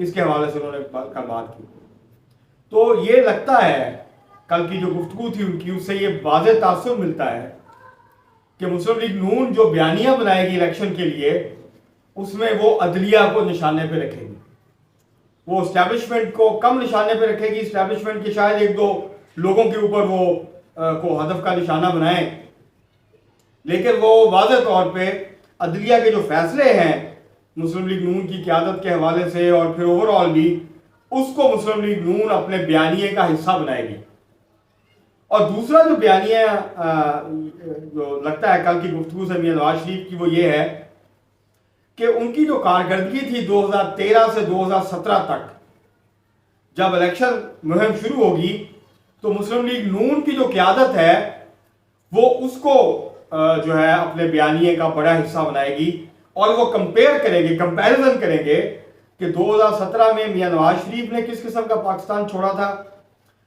اس کے حوالے سے انہوں نے کل بات کی. تو یہ لگتا ہے کل کی جو گفتگو تھی ان کی، اس سے یہ واضح تاثر ملتا ہے کہ مسلم لیگ نون جو بیانیہ بنائے گی الیکشن کے لیے، اس میں وہ عدلیہ کو نشانے پہ رکھے گی. وہ اسٹیبلشمنٹ کو کم نشانے پہ رکھے گی، اسٹیبلشمنٹ کے شاید ایک دو لوگوں کے اوپر وہ کو ہدف کا نشانہ بنائیں، لیکن وہ واضح طور پہ عدلیہ کے جو فیصلے ہیں مسلم لیگ نون کی قیادت کے حوالے سے اور پھر اوور آل بھی، اس کو مسلم لیگ نون اپنے بیانیے کا حصہ بنائے گی. اور دوسرا جو بیانیہ جو لگتا ہے کل کی گفتگو سے میاں نواز شریف کی، وہ یہ ہے کہ ان کی جو کارکردگی تھی 2013 سے 2017 تک، جب الیکشن مہم شروع ہوگی تو مسلم لیگ نون کی جو قیادت ہے وہ اس کو جو ہے اپنے بیانیے کا بڑا حصہ بنائے گی، اور وہ کمپیریزن کریں گے کہ 2017 میں میاں نواز شریف نے کس قسم کا پاکستان چھوڑا تھا،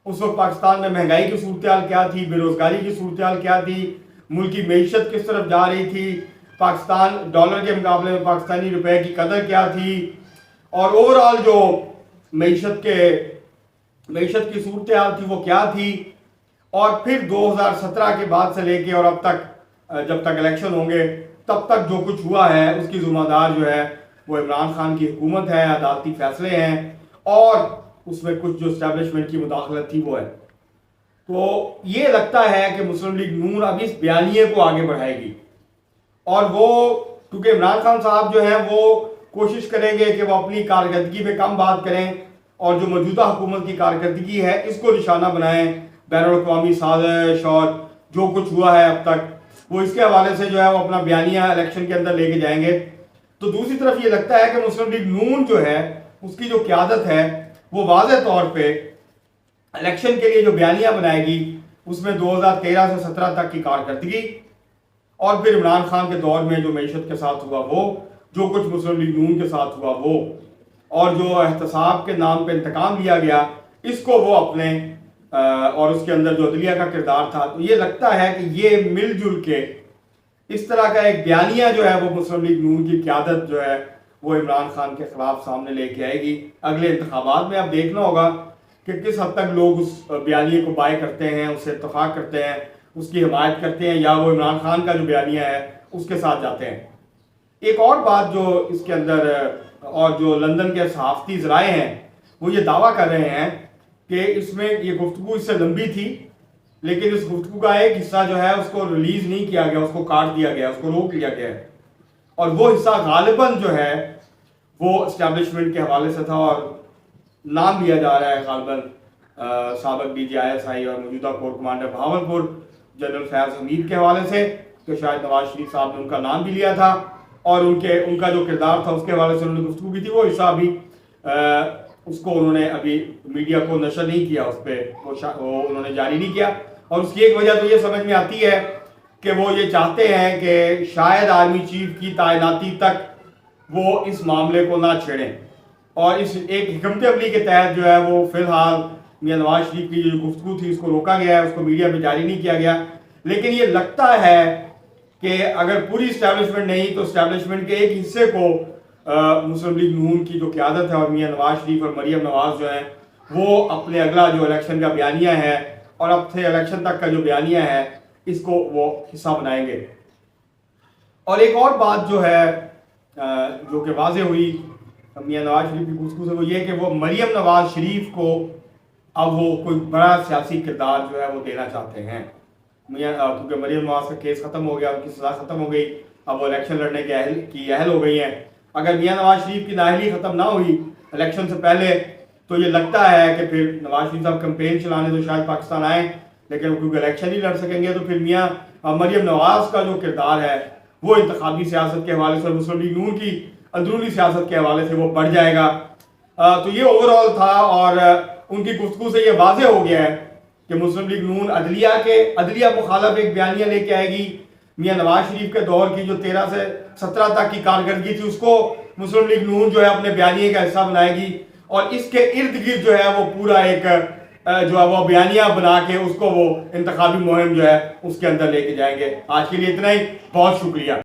اس وقت پاکستان میں مہنگائی کی صورتحال کیا تھی، بے روزگاری کی صورتحال کیا تھی، ملک کی معیشت کس طرف جا رہی تھی، پاکستان ڈالر کے مقابلے میں پاکستانی روپے کی قدر کیا تھی، اور اوور آل جو معیشت کی صورتحال تھی وہ کیا تھی. اور پھر 2017 کے بعد سے لے کے اور اب تک جب تک الیکشن ہوں گے تب تک جو کچھ ہوا ہے اس کی ذمہ دار جو ہے وہ عمران خان کی حکومت ہے، عدالتی فیصلے ہیں، اور اس میں کچھ جو اسٹیبلشمنٹ کی مداخلت تھی وہ ہے. تو یہ لگتا ہے کہ مسلم لیگ نون اب اس بیانیے کو آگے بڑھائے گی، اور وہ کیونکہ عمران خان صاحب جو ہیں وہ کوشش کریں گے کہ وہ اپنی کارکردگی پہ کم بات کریں اور جو موجودہ حکومت کی کارکردگی ہے اس کو نشانہ بنائیں، بین الاقوامی سازش اور جو کچھ ہوا ہے اب تک وہ اس کے حوالے سے جو ہے وہ اپنا بیانیہ الیکشن کے اندر لے کے جائیں گے. تو دوسری طرف یہ لگتا ہے کہ مسلم لیگ نون جو ہے اس کی جو قیادت ہے وہ واضح طور پہ الیکشن کے لیے جو بیانیہ بنائے گی اس میں 2013 سے 17 تک کی کارکردگی، اور پھر عمران خان کے دور میں جو معیشت کے ساتھ ہوا وہ، جو کچھ مسلم لیگ نون کے ساتھ ہوا وہ، اور جو احتساب کے نام پہ انتقام لیا گیا اس کو وہ اپنے اور اس کے اندر جو عدلیہ کا کردار تھا. تو یہ لگتا ہے کہ یہ مل جل کے اس طرح کا ایک بیانیہ جو ہے وہ مسلم لیگ نون کی قیادت جو ہے وہ عمران خان کے خلاف سامنے لے کے آئے گی. اگلے انتخابات میں اب دیکھنا ہوگا کہ کس حد تک لوگ اس بیانیے کو بائے کرتے ہیں، اس سے اتفاق کرتے ہیں، اس کی حمایت کرتے ہیں، یا وہ عمران خان کا جو بیانیہ ہے اس کے ساتھ جاتے ہیں. ایک اور بات جو اس کے اندر اور جو لندن کے صحافتی ذرائع ہیں وہ یہ دعویٰ کر رہے ہیں کہ اس میں یہ گفتگو اس سے لمبی تھی لیکن اس گفتگو کا ایک حصہ جو ہے اس کو ریلیز نہیں کیا گیا، اس کو کاٹ دیا گیا، اس کو روک لیا گیا ہے، اور وہ حصہ غالباً جو ہے وہ اسٹیبلشمنٹ کے حوالے سے تھا، اور نام لیا جا رہا ہے غالباً سابق DGI اور موجودہ corps commander Bahawalpur general Fayyaz Hamid کے حوالے سے، کہ شاید نواز شریف صاحب نے ان کا نام بھی لیا تھا اور ان کا جو کردار تھا اس کے حوالے سے انہوں نے گفتگو کی تھی. وہ حصہ ابھی اس کو انہوں نے ابھی میڈیا کو نشر نہیں کیا، اس پہ وہ انہوں نے جاری نہیں کیا، اور اس کی ایک وجہ تو یہ سمجھ میں آتی ہے کہ وہ یہ چاہتے ہیں کہ شاید آرمی چیف کی تعیناتی تک وہ اس معاملے کو نہ چھیڑیں، اور اس ایک حکمت عملی کے تحت جو ہے وہ فی الحال میاں نواز شریف کی جو گفتگو تھی اس کو روکا گیا ہے، اس کو میڈیا پہ جاری نہیں کیا گیا. لیکن یہ لگتا ہے کہ اگر پوری اسٹیبلشمنٹ نہیں تو اسٹیبلشمنٹ کے ایک حصے کو مسلم لیگ نون کی جو قیادت ہے اور میاں نواز شریف اور مریم نواز جو ہیں وہ اپنے اگلا جو الیکشن کا بیانیہ ہے اور اب سے الیکشن تک کا جو بیانیہ ہے اس کو وہ حصہ بنائیں گے. اور ایک اور بات جو ہے جو کہ واضح ہوئی میاں نواز شریف کی گفتگو سے وہ یہ کہ وہ مریم نواز شریف کو اب وہ کوئی بڑا سیاسی کردار جو ہے وہ دینا چاہتے ہیں. کیونکہ مریم نواز کا کیس ختم ہو گیا، ان کی سزا ختم ہو گئی، اب وہ الیکشن لڑنے کی اہل ہو گئی ہیں. اگر میاں نواز شریف کی نااہلی ختم نہ ہوئی الیکشن سے پہلے تو یہ لگتا ہے کہ پھر نواز شریف صاحب کمپین چلانے تو شاید پاکستان آئیں، لیکن کیونکہ الیکشن ہی لڑ سکیں گے تو پھر میاں مریم نواز کا جو کردار ہے وہ انتخابی سیاست کے حوالے سے مسلم لیگ نون کی اندرونی سیاست کے حوالے سے وہ بڑھ جائے گا. تو یہ اوور آل تھا، اور ان کی گفتگو سے یہ واضح ہو گیا ہے کہ مسلم لیگ نون عدلیہ مخالف ایک بیانیہ لے کے آئے گی. میاں نواز شریف کے دور کی جو 13 سے 17 تک کی کارکردگی تھی اس کو مسلم لیگ نون جو ہے اپنے بیانیے کا حصہ بنائے گی، اور اس کے ارد گرد جو ہے وہ پورا ایک جو ہے وہ بیانیہ بنا کے اس کو وہ انتخابی مہم جو ہے اس کے اندر لے کے جائیں گے. آج کے لیے اتنا ہی، بہت شکریہ.